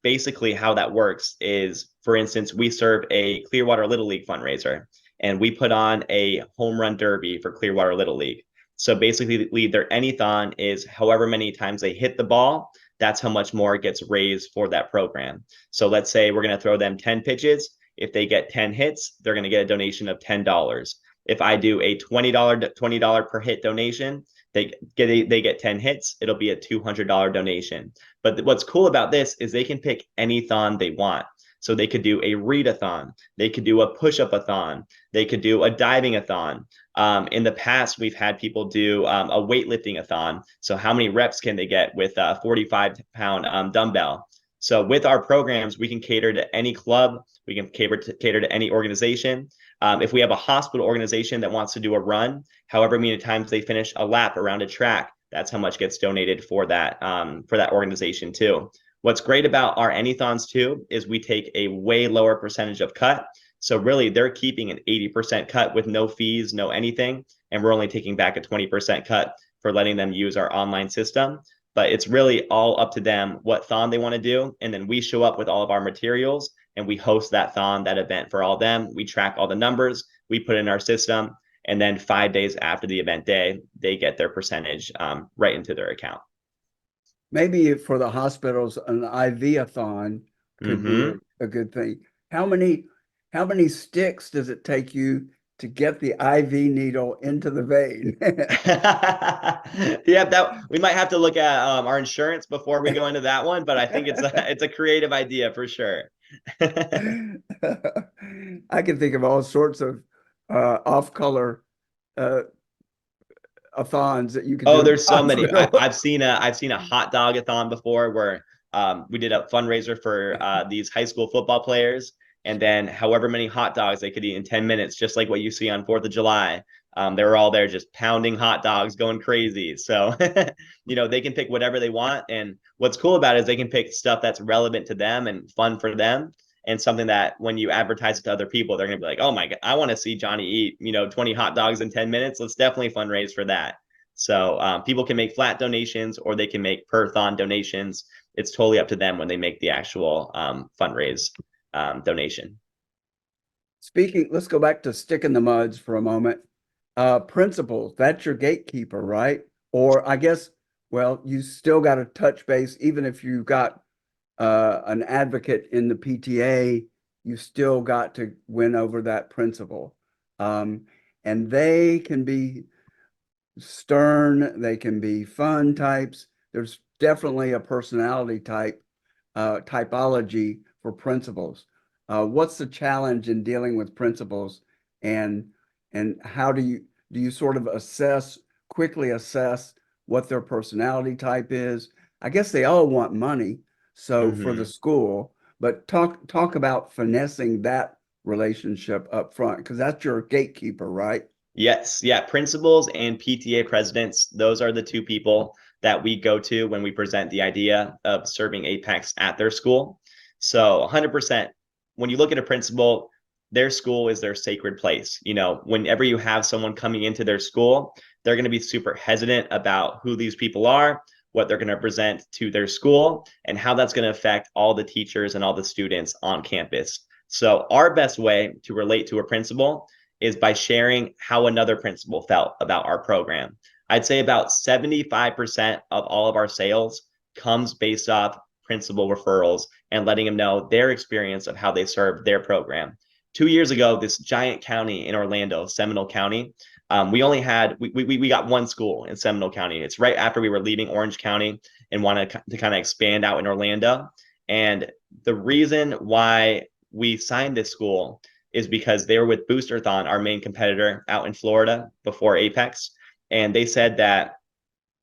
basically how that works is, for instance, we serve a Clearwater Little League fundraiser, and we put on a home run derby for Clearwater Little League. So basically their anython is however many times they hit the ball, that's how much more gets raised for that program. So let's say we're going to throw them 10 pitches. If they get 10 hits, they're going to get a donation of $10. If I do a $20 per hit donation, they get 10 hits, it'll be a $200 donation. But what's cool about this is they can pick any thon they want. So they could do a readathon, they could do a push-up-a-thon, they could do a diving-a-thon. In the past, we've had people do a weightlifting-a-thon. So how many reps can they get with a 45-pound dumbbell? So with our programs, we can cater to any club, we can cater to any organization. If we have a hospital organization that wants to do a run, however many times they finish a lap around a track, that's how much gets donated for that organization too. What's great about our anythons too is we take a way lower percentage of cut. So really they're keeping an 80% cut with no fees, no anything. And we're only taking back a 20% cut for letting them use our online system. But it's really all up to them what thon they want to do. And then we show up with all of our materials and we host that thon, that event for all of them. We track all the numbers, we put in our system. And then 5 days after the event day, they get their percentage right into their account. Maybe for the hospitals, an IV-a-thon could be a good thing. How many sticks does it take you to get the IV needle into the vein? Yeah, that we might have to look at our insurance before we go into that one, but I think it's a creative idea for sure. I can think of all sorts of off-color uh, athons that you could do Oh, in the there's so many. hospital. I've seen a hot dog-a-thon before where we did a fundraiser for these high school football players, and then however many hot dogs they could eat in 10 minutes, just like what you see on 4th of July. They were all there just pounding hot dogs, going crazy. So, they can pick whatever they want. And what's cool about it is they can pick stuff that's relevant to them and fun for them. And something that when you advertise it to other people, they're going to be like, oh my God, I want to see Johnny eat, 20 hot dogs in 10 minutes. Let's definitely fundraise for that. So people can make flat donations or they can make per thon donations. It's totally up to them when they make the actual fundraise donation. Speaking, let's go back to stick in the muds for a moment. Principals, that's your gatekeeper, right? Or I guess, well, you still got to touch base, even if you got an advocate in the PTA, you still got to win over that principal. And they can be stern, they can be fun types. There's definitely a personality typology for principals. What's the challenge in dealing with principals, and how do you sort of quickly assess what their personality type is? I guess they all want money, so for the Mm-hmm. school, but talk about finessing that relationship up front because that's your gatekeeper, right? Yes, yeah, principals and PTA presidents, those are the two people that we go to when we present the idea of serving Apex at their school. So 100%, when you look at a principal, their school is their sacred place. Whenever you have someone coming into their school, they're going to be super hesitant about who these people are, what they're going to present to their school, and how that's going to affect all the teachers and all the students on campus. So our best way to relate to a principal is by sharing how another principal felt about our program. I'd say about 75% of all of our sales comes based off principal referrals and letting them know their experience of how they served their program. 2 years ago, this giant county in Orlando, Seminole County, we got one school in Seminole County. It's right after we were leaving Orange County and wanted to kind of expand out in Orlando. And the reason why we signed this school is because they were with Boosterthon, our main competitor out in Florida before Apex. And they said that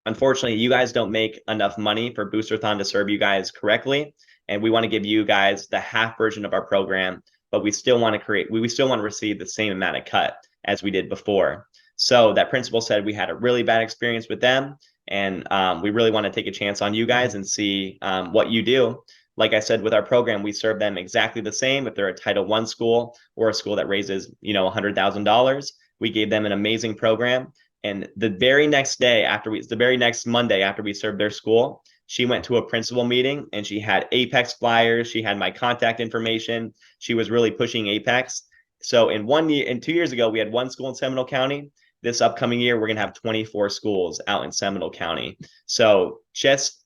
unfortunately, you guys don't make enough money for Boosterthon to serve you guys correctly. And we want to give you guys the half version of our program, but we still want to receive the same amount of cut as we did before. So that principal said we had a really bad experience with them. And we really want to take a chance on you guys and see what you do. Like I said, with our program, we serve them exactly the same. If they're a Title I school or a school that raises, $100,000, we gave them an amazing program. And the very next Monday after we served their school, she went to a principal meeting and she had Apex flyers. She had my contact information. She was really pushing Apex. So in 2 years ago, we had one school in Seminole County. This upcoming year, we're going to have 24 schools out in Seminole County. So just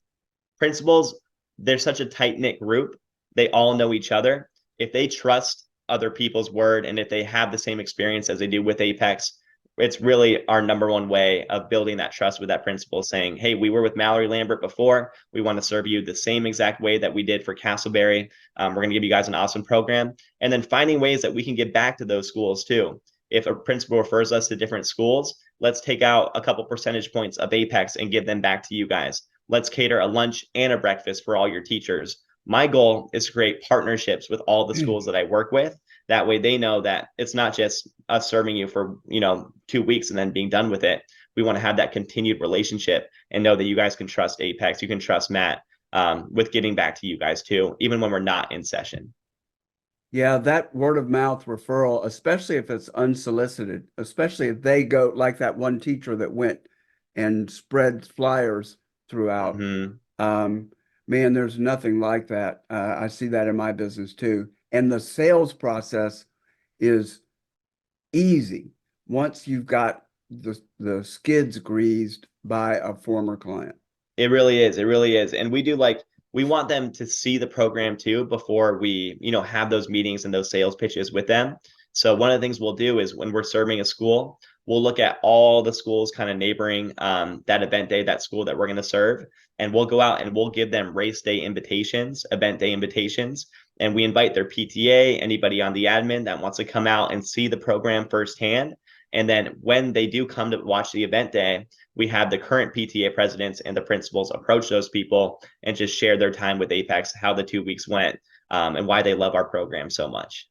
principals, they're such a tight knit group. They all know each other. If they trust other people's word and if they have the same experience as they do with Apex, it's really our number one way of building that trust with that principal, saying, hey, we were with Mallory Lambert before. We want to serve you the same exact way that we did for Castleberry. We're going to give you guys an awesome program. And then finding ways that we can get back to those schools too. If a principal refers us to different schools, let's take out a couple percentage points of Apex and give them back to you guys. Let's cater a lunch and a breakfast for all your teachers. My goal is to create partnerships with all the schools that I work with. That way they know that it's not just us serving you for, 2 weeks and then being done with it. We want to have that continued relationship and know that you guys can trust Apex. You can trust Matt with getting back to you guys too, even when we're not in session. Yeah, that word of mouth referral, especially if it's unsolicited, especially if they go like that one teacher that went and spread flyers throughout. Mm-hmm. Um, Man, there's nothing like that. I see that in my business too. And the sales process is easy once you've got the skids greased by a former client. It really is. It really is. And we want them to see the program too before we, have those meetings and those sales pitches with them. So one of the things we'll do is when we're serving a school, we'll look at all the schools kind of neighboring that event day, that school that we're going to serve. And we'll go out and we'll give them race day invitations, event day invitations. And we invite their PTA, anybody on the admin that wants to come out and see the program firsthand. And then when they do come to watch the event day, we have the current PTA presidents and the principals approach those people and just share their time with Apex, how the 2 weeks went, and why they love our program so much.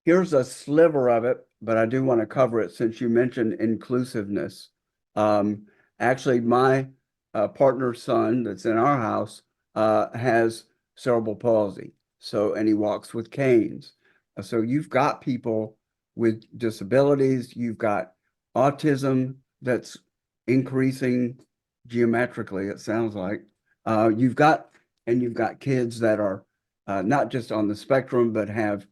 Here's a sliver of it, but I do want to cover it since you mentioned inclusiveness. Actually, my partner's son that's in our house has cerebral palsy. And he walks with canes. So you've got people with disabilities, you've got autism that's increasing geometrically, it sounds like. You've got kids that are not just on the spectrum, but have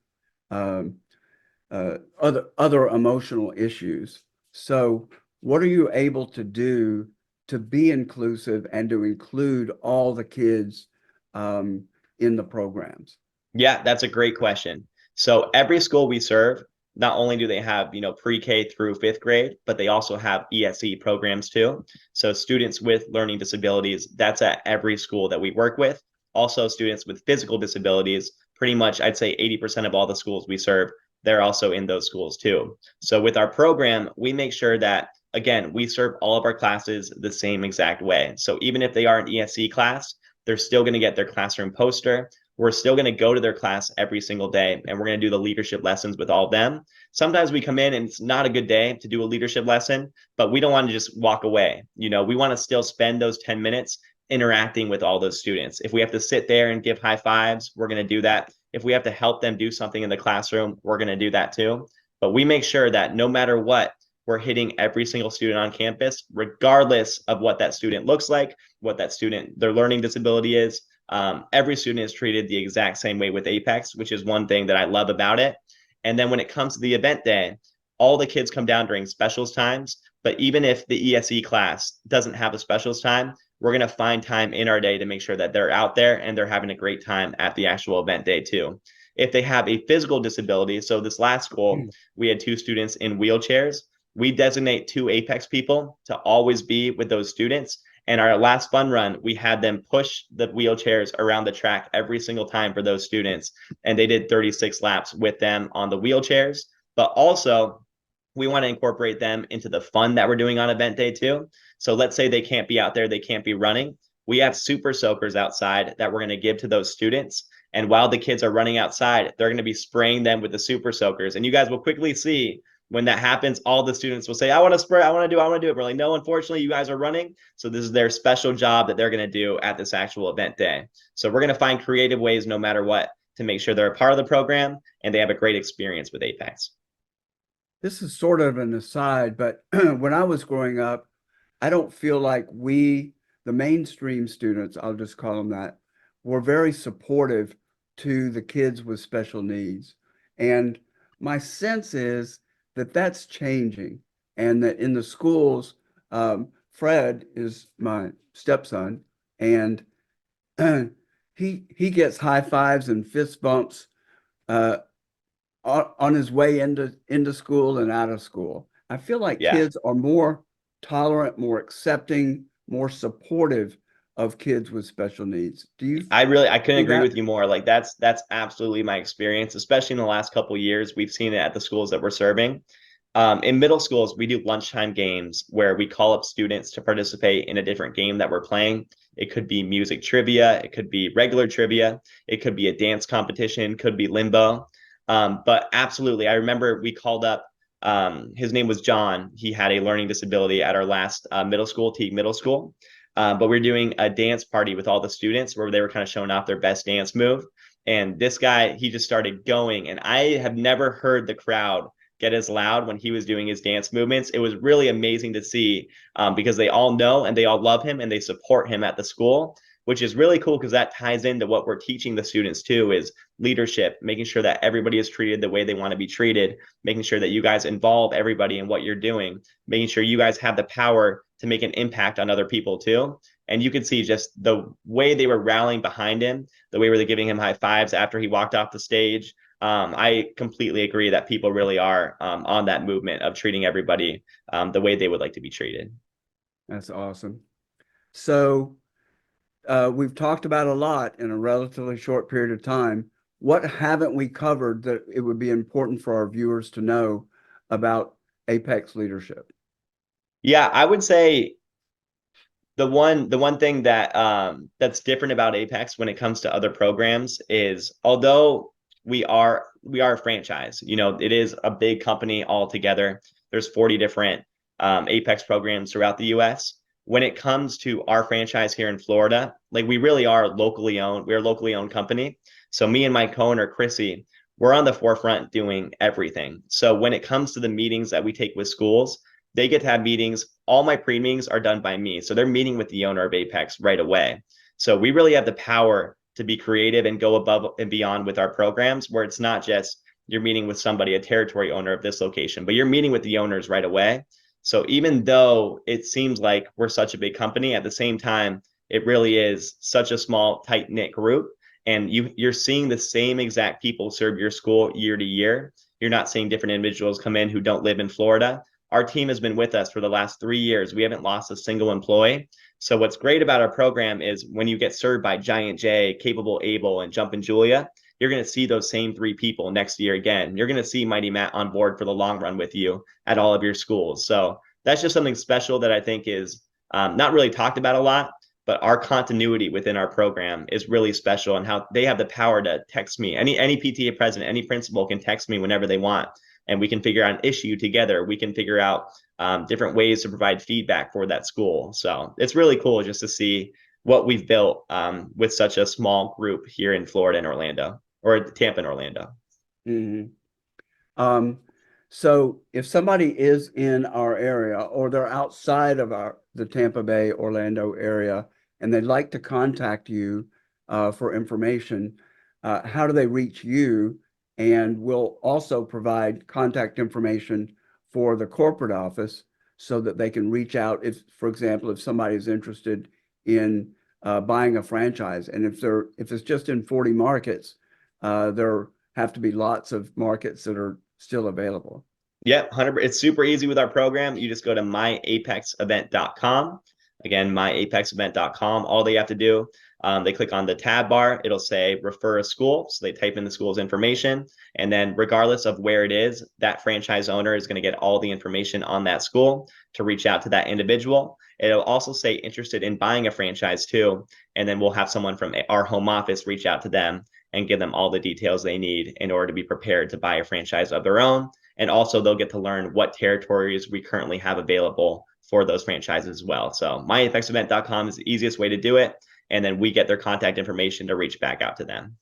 other emotional issues. So what are you able to do to be inclusive and to include all the kids in the programs? Yeah, that's a great question. So every school we serve, not only do they have, pre-K through fifth grade, but they also have ESE programs too. So students with learning disabilities, that's at every school that we work with. Also students with physical disabilities, pretty much I'd say 80% of all the schools we serve, they're also in those schools too. So with our program, we make sure that, again, we serve all of our classes the same exact way. So even if they are an ESE class, they're still going to get their classroom poster. We're still going to go to their class every single day, and we're going to do the leadership lessons with all of them. Sometimes we come in and it's not a good day to do a leadership lesson, but we don't want to just walk away. We want to still spend those 10 minutes interacting with all those students. If we have to sit there and give high fives, we're going to do that. If we have to help them do something in the classroom, we're going to do that too. But we make sure that no matter what, we're hitting every single student on campus, regardless of what that student looks like, what that student, their learning disability is. Every student is treated the exact same way with Apex, which is one thing that I love about it. And then when it comes to the event day, all the kids come down during specials times. But even if the ESE class doesn't have a specials time, we're going to find time in our day to make sure that they're out there and they're having a great time at the actual event day too. If they have a physical disability, so this last school, we had 2 students in wheelchairs. We designate 2 Apex people to always be with those students. And our last fun run, we had them push the wheelchairs around the track every single time for those students. And they did 36 laps with them on the wheelchairs. But also, we want to incorporate them into the fun that we're doing on event day too. So let's say they can't be out there, they can't be running. We have super soakers outside that we're going to give to those students. And while the kids are running outside, they're going to be spraying them with the super soakers. And you guys will quickly see when that happens, all the students will say, I want to spray, I want to do it. We're like, no, unfortunately, you guys are running. So this is their special job that they're going to do at this actual event day. So we're going to find creative ways, no matter what, to make sure they're a part of the program and they have a great experience with Apex. This is sort of an aside, but when I was growing up, I don't feel like the mainstream students, I'll just call them that, were very supportive to the kids with special needs. And my sense is that that's changing, and that in the schools, Fred is my stepson, and he gets high fives and fist bumps on his way into school and out of school. I feel like kids are more tolerant, more accepting, more supportive of kids with special needs. Do you? I couldn't agree with you more. Like that's absolutely my experience, especially in the last couple of years. We've seen it at the schools that we're serving. In middle schools, we do lunchtime games where we call up students to participate in a different game that we're playing. It could be music trivia, it could be regular trivia, it could be a dance competition, could be limbo. But absolutely, I remember we called up, his name was John. He had a learning disability at our last middle school, Teague Middle School. But we're doing a dance party with all the students where they were kind of showing off their best dance move. And this guy, he just started going. And I have never heard the crowd get as loud when he was doing his dance movements. It was really amazing to see because they all know and they all love him and they support him at the school, which is really cool because that ties into what we're teaching the students too, is leadership, making sure that everybody is treated the way they want to be treated, making sure that you guys involve everybody in what you're doing, making sure you guys have the power to make an impact on other people too. And you could see just the way they were rallying behind him, the way where they're giving him high fives after he walked off the stage. I completely agree that people really are on that movement of treating everybody the way they would like to be treated. That's awesome. So we've talked about a lot in a relatively short period of time. What haven't we covered that it would be important for our viewers to know about Apex leadership? Yeah, I would say the one thing that that's different about Apex when it comes to other programs is although we are a franchise, it is a big company altogether. There's 40 different Apex programs throughout the US. When it comes to our franchise here in Florida, like we really are locally owned. We're a locally owned company. So me and my co-owner Chrissy, we're on the forefront doing everything. So when it comes to the meetings that we take with schools, they get to have meetings. All my pre-meetings are done by me. So they're meeting with the owner of Apex right away. So we really have the power to be creative and go above and beyond with our programs where it's not just you're meeting with somebody, a territory owner of this location, but you're meeting with the owners right away. So even though it seems like we're such a big company, at the same time, it really is such a small, tight-knit group. And you're seeing the same exact people serve your school year to year. You're not seeing different individuals come in who don't live in Florida. Our team has been with us for the last 3 years. We haven't lost a single employee. So what's great about our program is when you get served by Giant J, Capable Able, and Jumpin' Julia, you're going to see those same 3 people next year again. You're going to see Mighty Matt on board for the long run with you at all of your schools. So that's just something special that I think is not really talked about a lot, but our continuity within our program is really special and how they have the power to text me. Any PTA president, any principal can text me whenever they want, and we can figure out an issue together. We can figure out different ways to provide feedback for that school. So it's really cool just to see what we've built with such a small group here in Florida and Orlando, or Tampa and Orlando. Mm-hmm. So if somebody is in our area or they're outside of the Tampa Bay, Orlando area, and they'd like to contact you for information, how do they reach you? And we'll also provide contact information for the corporate office so that they can reach out if, for example, if somebody is interested in buying a franchise. And if it's just in 40 markets, there have to be lots of markets that are still available. Yep, 100. It's super easy with our program. You just go to myapexevent.com. Again, myapexevent.com. All they have to do, they click on the tab bar. It'll say refer a school. So they type in the school's information. And then regardless of where it is, that franchise owner is going to get all the information on that school to reach out to that individual. It'll also say interested in buying a franchise too. And then we'll have someone from our home office reach out to them and give them all the details they need in order to be prepared to buy a franchise of their own. And also they'll get to learn what territories we currently have available for those franchises as well. So myapexevent.com is the easiest way to do it. And then we get their contact information to reach back out to them.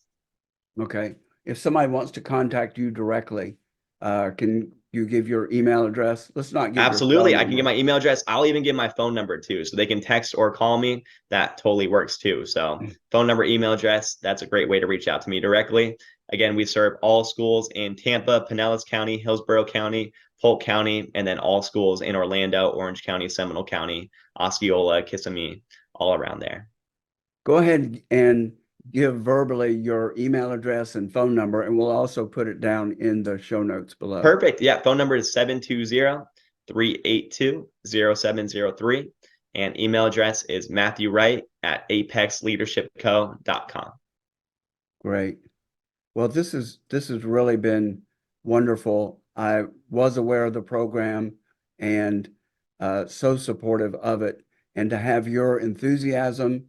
Okay. If somebody wants to contact you directly, can you give your email address? Let's not give your Absolutely. phone I can give number. my email address. I'll even give my phone number too. So they can text or call me. That totally works too. So phone number, email address, that's a great way to reach out to me directly. Again, we serve all schools in Tampa, Pinellas County, Hillsborough County, Polk County, and then all schools in Orlando, Orange County, Seminole County, Osceola, Kissimmee, all around there. Go ahead and give verbally your email address and phone number, and we'll also put it down in the show notes below. Perfect. Yeah. Phone number is 720-382-0703. And email address is Matthew Wright at apexleadershipco.com. Great. Well, this has really been wonderful. I was aware of the program and so supportive of it. And to have your enthusiasm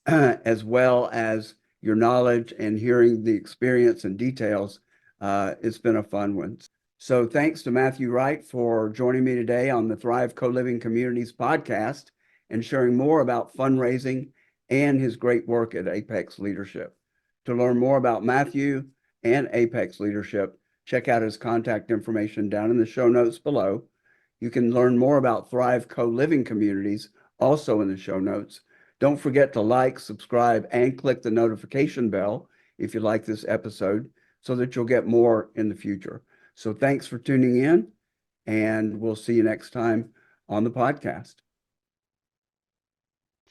as well as your knowledge and hearing the experience and details, it's been a fun one. So thanks to Matthew Wright for joining me today on the Thrive Co-Living Communities podcast and sharing more about fundraising and his great work at Apex Leadership. To learn more about Matthew and Apex Leadership, check out his contact information down in the show notes below. You can learn more about Thrive Co-Living Communities also in the show notes. Don't forget to like, subscribe, and click the notification bell if you like this episode so that you'll get more in the future. So thanks for tuning in, and we'll see you next time on the podcast.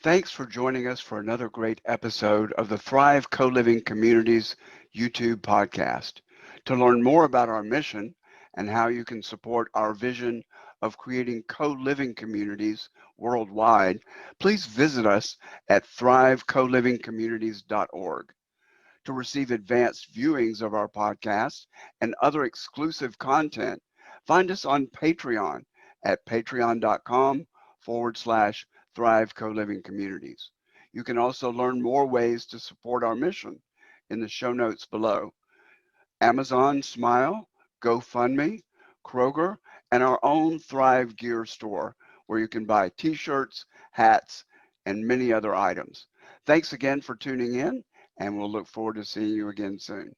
Thanks for joining us for another great episode of the Thrive Co-Living Communities YouTube podcast. To learn more about our mission and how you can support our vision of creating co-living communities worldwide, please visit us at thrivecolivingcommunities.org. To receive advanced viewings of our podcast and other exclusive content, find us on Patreon at patreon.com/Thrive Co-Living Communities. You can also learn more ways to support our mission in the show notes below. Amazon Smile, GoFundMe, Kroger, and our own Thrive Gear store, where you can buy t-shirts, hats, and many other items. Thanks again for tuning in, and we'll look forward to seeing you again soon.